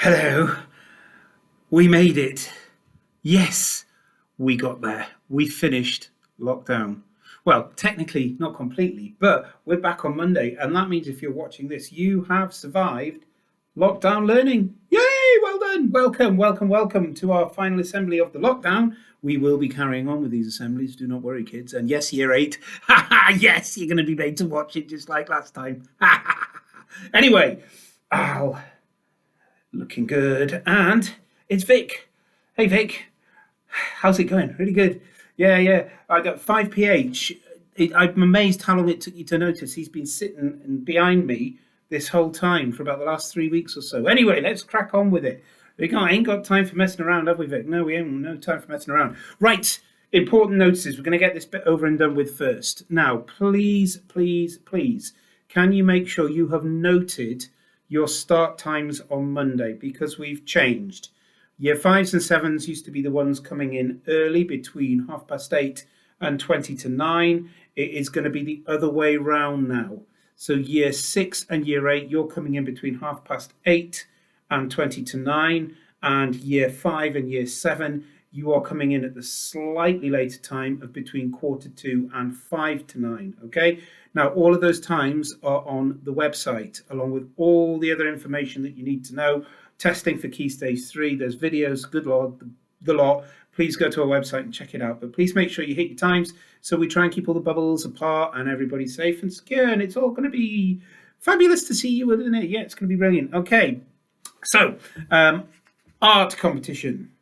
Hello, we made it. Yes, we got there. We finished lockdown. Well, technically, not completely, but we're back on Monday, and that means if you're watching this, you have survived lockdown learning. Yay! Well done. Welcome, welcome, welcome to our final assembly of the lockdown. We will be carrying on with these assemblies. Do not worry, kids. And yes, year 8. Yes, you're going to be made to watch it just like last time. Anyway, Al, looking good. And it's Vic. Hey, Vic. How's it going? Really good. Yeah. I got 5ph. I'm amazed how long it took you to notice. He's been sitting behind me this whole time for about the last 3 weeks or so. Anyway, let's crack on with it. We ain't got time for messing around, have we, Vic? No, we ain't. No time for messing around. Right. Important notices. We're going to get this bit over and done with first. Now, please, can you make sure you have noted your start times on Monday, because we've changed. Year 5s and 7s used to be the ones coming in early between 8:30 and 20 to 9. It is going to be the other way round now. So year 6 and year 8, you're coming in between 8:30 and 20 to 9. And year 5 and year 7, you are coming in at the slightly later time of between 2:45 and 5 to 9. Okay. Now, all of those times are on the website, along with all the other information that you need to know. Testing for Key Stage 3, there's videos, good Lord, the lot. Please go to our website and check it out. But please make sure you hit your times so we try and keep all the bubbles apart and everybody safe and secure. And it's all going to be fabulous to see you, isn't it? Yeah, it's going to be brilliant. Okay, so art competition.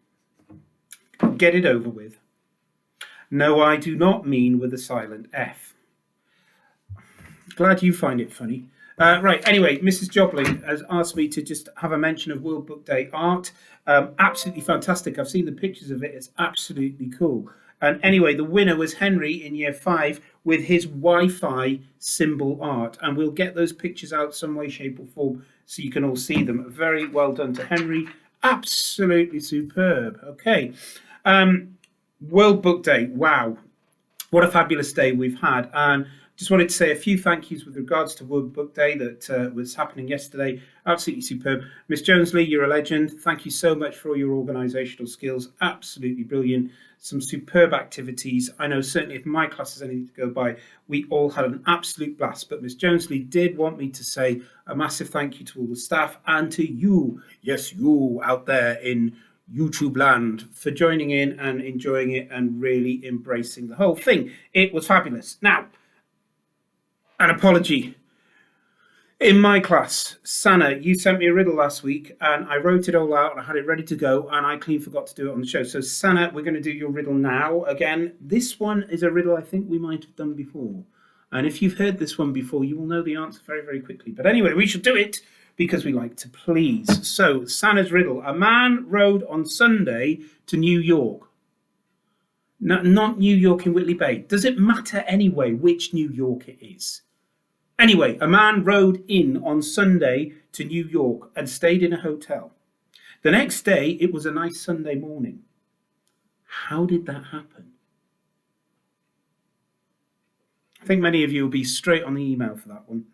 Get it over with. No, I do not mean with a silent F. Glad you find it funny. Right, anyway, Mrs. Jobling has asked me to just have a mention of World Book Day art. Absolutely fantastic. I've seen the pictures of it. It's absolutely cool. And anyway, the winner was Henry in year 5 with his Wi-Fi symbol art. And we'll get those pictures out some way, shape or form so you can all see them. Very well done to Henry. Absolutely superb. Okay. World Book Day. Wow. What a fabulous day we've had. And just wanted to say a few thank yous with regards to World Book Day that was happening yesterday. Absolutely superb. Miss Jonesley, you're a legend. Thank you so much for all your organisational skills. Absolutely brilliant. Some superb activities. I know certainly if my class is anything to go by, we all had an absolute blast. But Miss Jonesley did want me to say a massive thank you to all the staff and to you, yes, you out there in YouTube land, for joining in and enjoying it and really embracing the whole thing. It was fabulous. Now, an apology. In my class, Sana, you sent me a riddle last week and I wrote it all out and I had it ready to go and I clean forgot to do it on the show. So Sana, we're going to do your riddle now. Again, this one is a riddle I think we might have done before. And if you've heard this one before, you will know the answer very, very quickly. But anyway, we shall do it because we like to please. So Sana's riddle. A man rode on Sunday to New York. No, not New York in Whitley Bay. Does it matter anyway which New York it is? Anyway, a man rode in on Sunday to New York and stayed in a hotel. The next day, it was a nice Sunday morning. How did that happen? I think many of you will be straight on the email for that one.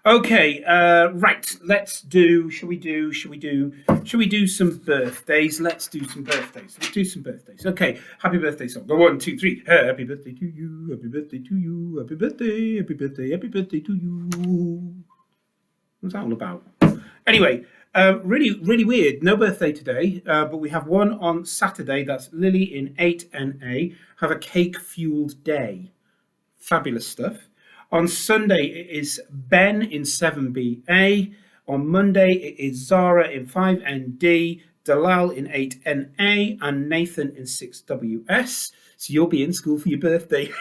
Okay, right, shall we do some birthdays? Let's do some birthdays. Okay, happy birthday song. Go 1, 2, 3. Happy birthday to you, happy birthday to you, happy birthday to you. What's that all about? Anyway, really weird. No birthday today, but we have one on Saturday. That's Lily in 8NA. Have a cake-fueled day. Fabulous stuff. On Sunday, it is Ben in 7BA. On Monday, it is Zara in 5ND, Dalal in 8NA, and Nathan in 6WS. So you'll be in school for your birthday.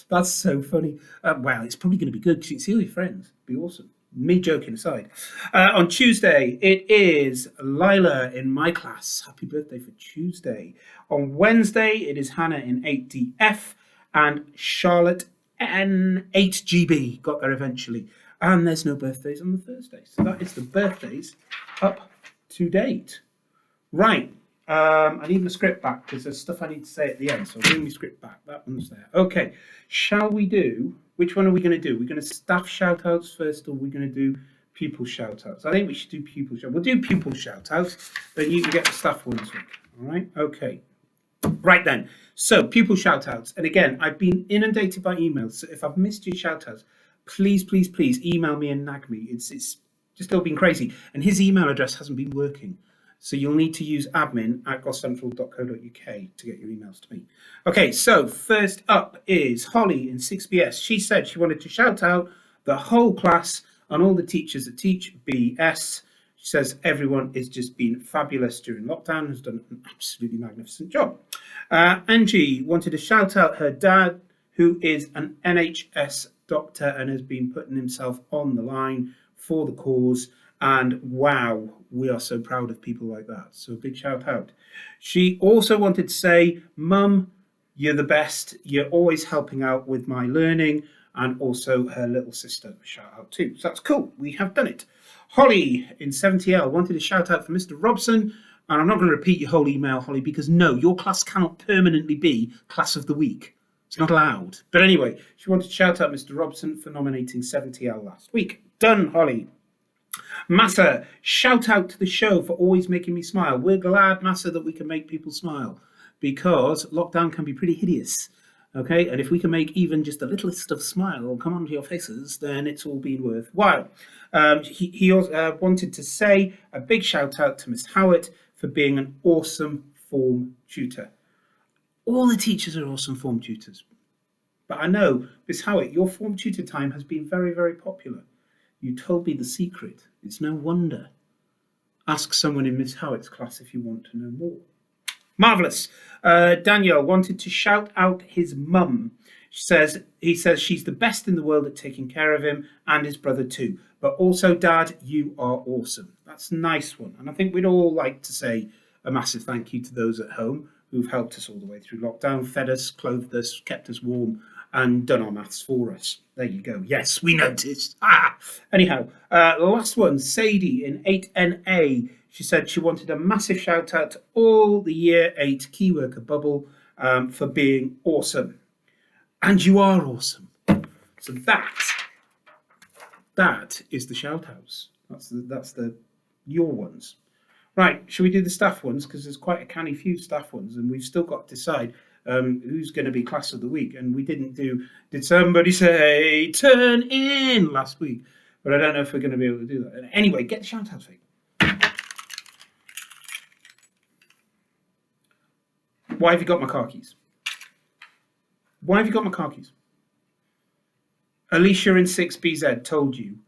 That's so funny. Well, it's probably going to be good because you see all your friends. It'll be awesome. Me joking aside. On Tuesday, it is Lila in my class. Happy birthday for Tuesday. On Wednesday, it is Hannah in 8DF and Charlotte and 8GB got there eventually. And there's no birthdays on the Thursday. So that is the birthdays up to date. Right. I need my script back because there's stuff I need to say at the end. So I'll bring my script back. That one's there. Okay. Shall we do... Which one are we going to do? We're going to staff shout-outs first, or we're going to do Pupil shout outs. I think we should do pupil shout. We'll do pupil shout outs, then you can get the staff ones. All right, okay. Right then, so pupil shout outs. And again, I've been inundated by emails. So if I've missed your shout outs, please, please, please email me and nag me. It's just all been crazy. And his email address hasn't been working. So you'll need to use admin@gothcentral.co.uk to get your emails to me. Okay, so first up is Holly in 6BS. She said she wanted to shout out the whole class and all the teachers that teach BS. She says everyone has just been fabulous during lockdown, has done an absolutely magnificent job. Angie wanted to shout out her dad, who is an NHS doctor and has been putting himself on the line for the cause. And wow, we are so proud of people like that. So a big shout out. She also wanted to say, Mum, you're the best. You're always helping out with my learning. And also her little sister, shout out too. So that's cool. We have done it. Holly in 70L wanted a shout out for Mr. Robson. And I'm not going to repeat your whole email, Holly, because no, your class cannot permanently be class of the week. It's not allowed. But anyway, she wanted to shout out Mr. Robson for nominating 70L last week. Done, Holly. Massa, shout out to the show for always making me smile. We're glad, Massa, that we can make people smile because lockdown can be pretty hideous. Okay, and if we can make even just the littlest of smile come onto your faces, then it's all been worthwhile. He also wanted to say a big shout out to Miss Howard for being an awesome form tutor. All the teachers are awesome form tutors. But I know, Miss Howard, your form tutor time has been very, very popular. You told me the secret. It's no wonder. Ask someone in Miss Howard's class if you want to know more. Marvellous. Daniel wanted to shout out his mum. He says she's the best in the world at taking care of him and his brother too. But also, Dad, you are awesome. That's a nice one. And I think we'd all like to say a massive thank you to those at home who've helped us all the way through lockdown, fed us, clothed us, kept us warm, and done our maths for us. There you go. Yes, we noticed. Anyhow, the last one, Sadie in 8NA. She said she wanted a massive shout out to all the Year 8 Key Worker Bubble for being awesome. And you are awesome. So that is the shout outs. That's your ones. Right, shall we do the staff ones? Because there's quite a canny few staff ones, and we've still got to decide who's going to be class of the week. And we didn't do, did somebody say turn in last week? But I don't know if we're going to be able to do that. Anyway, get the shout outs. Why have you got my car keys? Why have you got my car keys? Alicia in 6BZ told you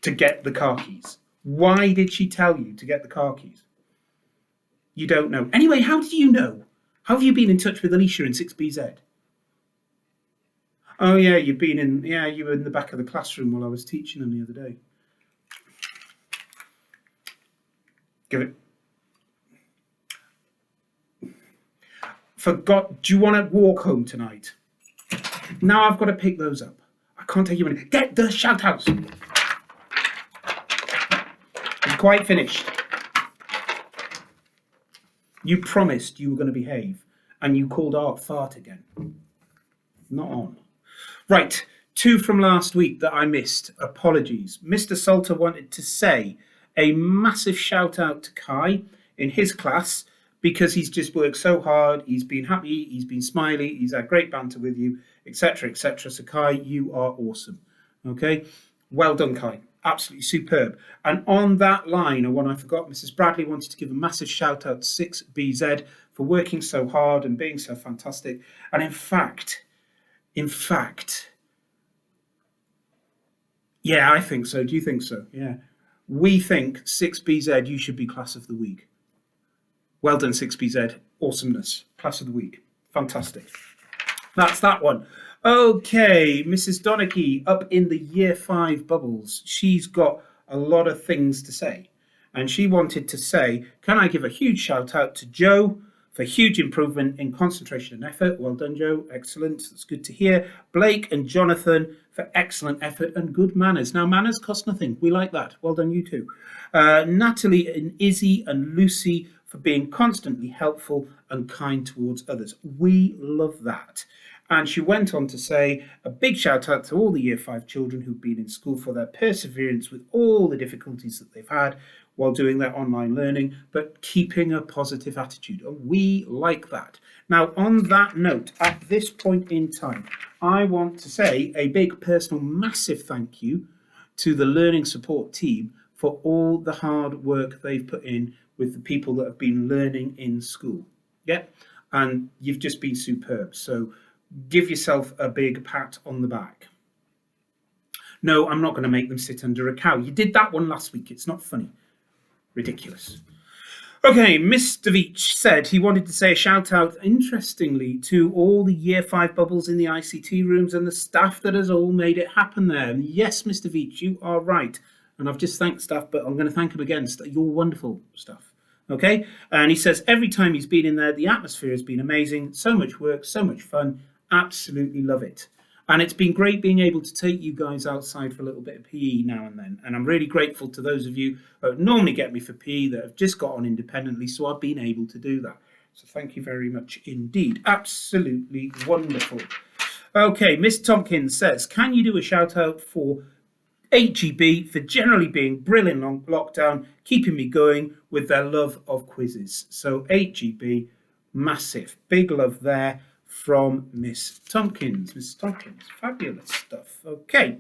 to get the car keys. Why did she tell you to get the car keys? You don't know. Anyway, how did you know? How have you been in touch with Alicia in 6BZ? Oh yeah, you were in the back of the classroom while I was teaching them the other day. Give it. Do you want to walk home tonight? Now I've got to pick those up. I can't take you in. Get the shout outs. I'm quite finished. You promised you were going to behave, and you called Art fart again. Not on. Right, 2 from last week that I missed. Apologies. Mr. Salter wanted to say a massive shout out to Kai in his class because he's just worked so hard. He's been happy. He's been smiley. He's had great banter with you, etc., etc. So Kai, you are awesome. Okay, well done, Kai. Absolutely superb. And on that line, and one I forgot, Mrs. Bradley wanted to give a massive shout out to 6BZ for working so hard and being so fantastic. And in fact, yeah, I think so. Do you think so? Yeah. We think 6BZ, you should be class of the week. Well done, 6BZ. Awesomeness. Class of the week. Fantastic. That's that one. Okay, Mrs. Donachie up in the Year 5 bubbles. She's got a lot of things to say. And she wanted to say, can I give a huge shout out to Joe for huge improvement in concentration and effort. Well done, Joe. Excellent. That's good to hear. Blake and Jonathan for excellent effort and good manners. Now, manners cost nothing. We like that. Well done, you two. Natalie and Izzy and Lucy for being constantly helpful and kind towards others. We love that. And she went on to say, a big shout out to all the Year 5 children who've been in school for their perseverance with all the difficulties that they've had while doing their online learning, but keeping a positive attitude. And we like that. Now, on that note, at this point in time, I want to say a big personal, massive thank you to the learning support team for all the hard work they've put in with the people that have been learning in school. Yeah, and you've just been superb. So give yourself a big pat on the back. No, I'm not going to make them sit under a cow. You did that one last week. It's not funny. Ridiculous. Okay, Mr. Veach said he wanted to say a shout out, interestingly, to all the Year 5 bubbles in the ICT rooms and the staff that has all made it happen there. And yes, Mr. Veach, you are right. And I've just thanked staff, but I'm going to thank him again. You're wonderful stuff. Okay? And he says every time he's been in there, the atmosphere has been amazing. So much work, so much fun. Absolutely love it. And it's been great being able to take you guys outside for a little bit of PE now and then. And I'm really grateful to those of you who normally get me for PE that have just got on independently, so I've been able to do that. So thank you very much indeed. Absolutely wonderful. Okay, Miss Tompkins says, can you do a shout out for HEB for generally being brilliant on lockdown, keeping me going with their love of quizzes. So HEB, massive, big love there from Miss Tompkins. Miss Tompkins, fabulous stuff. Okay.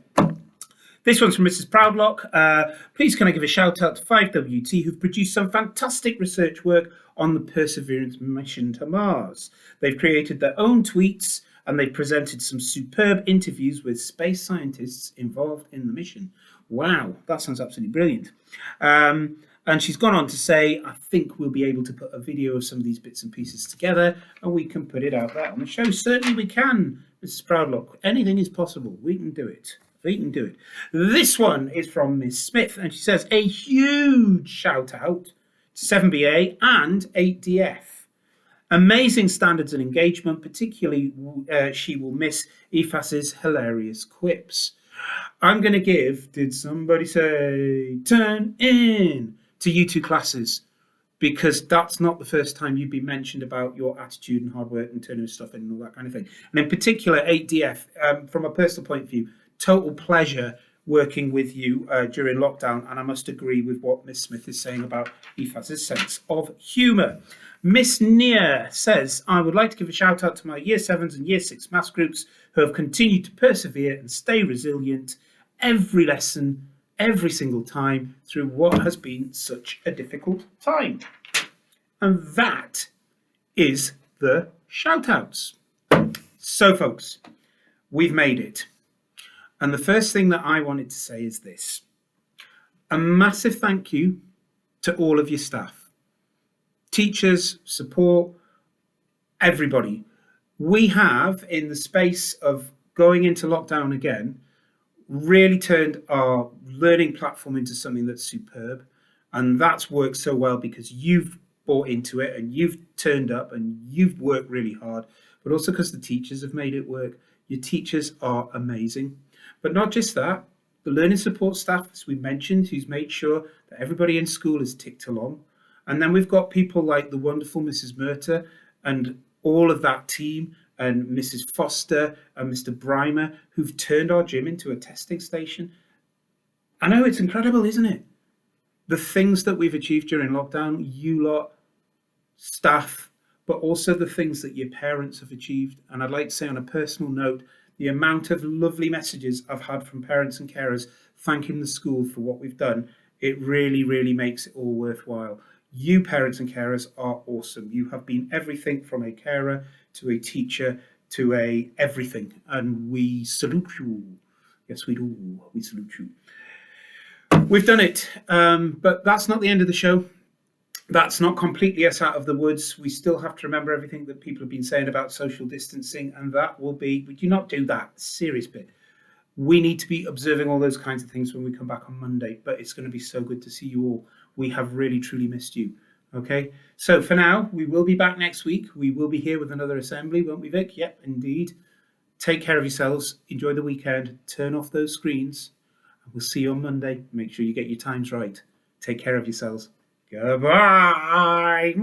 This one's from Mrs. Proudlock. Please can I give a shout out to 5WT who've produced some fantastic research work on the Perseverance mission to Mars. They've created their own tweets and they've presented some superb interviews with space scientists involved in the mission. Wow, that sounds absolutely brilliant. And she's gone on to say, I think we'll be able to put a video of some of these bits and pieces together and we can put it out there on the show. Certainly we can, Mrs. Proudlock. Anything is possible. We can do it. We can do it. This one is from Miss Smith and she says, a huge shout out to 7BA and 8DF. Amazing standards and engagement, particularly she will miss EFAS's hilarious quips. I'm going to give, did somebody say, turn in to you two classes, because that's not the first time you've been mentioned about your attitude and hard work and turning stuff in and all that kind of thing. And in particular, 8DF, from a personal point of view, total pleasure working with you during lockdown. And I must agree with what Miss Smith is saying about EFAS's sense of humour. Miss Nia says, I would like to give a shout out to my Year 7s and Year 6 maths groups who have continued to persevere and stay resilient every lesson, every single time through what has been such a difficult time. And that is the shout outs. So folks, we've made it. And the first thing that I wanted to say is this. A massive thank you to all of your staff. Teachers, support, everybody. We have, in the space of going into lockdown again, really turned our learning platform into something that's superb. And that's worked so well because you've bought into it and you've turned up and you've worked really hard, but also because the teachers have made it work. Your teachers are amazing. But not just that, the learning support staff, as we mentioned, who's made sure that everybody in school is ticked along. And then we've got people like the wonderful Mrs. Murta and all of that team and Mrs. Foster and Mr. Brimer, who've turned our gym into a testing station. I know it's incredible, isn't it? The things that we've achieved during lockdown, you lot, staff, but also the things that your parents have achieved. And I'd like to say on a personal note, the amount of lovely messages I've had from parents and carers thanking the school for what we've done, it really, really makes it all worthwhile. You parents and carers are awesome. You have been everything from a carer to a teacher to a everything. And we salute you. Yes, we do. We salute you. We've done it. But that's not the end of the show. That's not completely us out of the woods. We still have to remember everything that people have been saying about social distancing, and that will be, we do not do that, serious bit. We need to be observing all those kinds of things when we come back on Monday, but it's going to be so good to see you all. We have really, truly missed you. Okay, so for now, we will be back next week. We will be here with another assembly, won't we, Vic? Yep, indeed. Take care of yourselves. Enjoy the weekend. Turn off those screens. We'll see you on Monday. Make sure you get your times right. Take care of yourselves. Goodbye.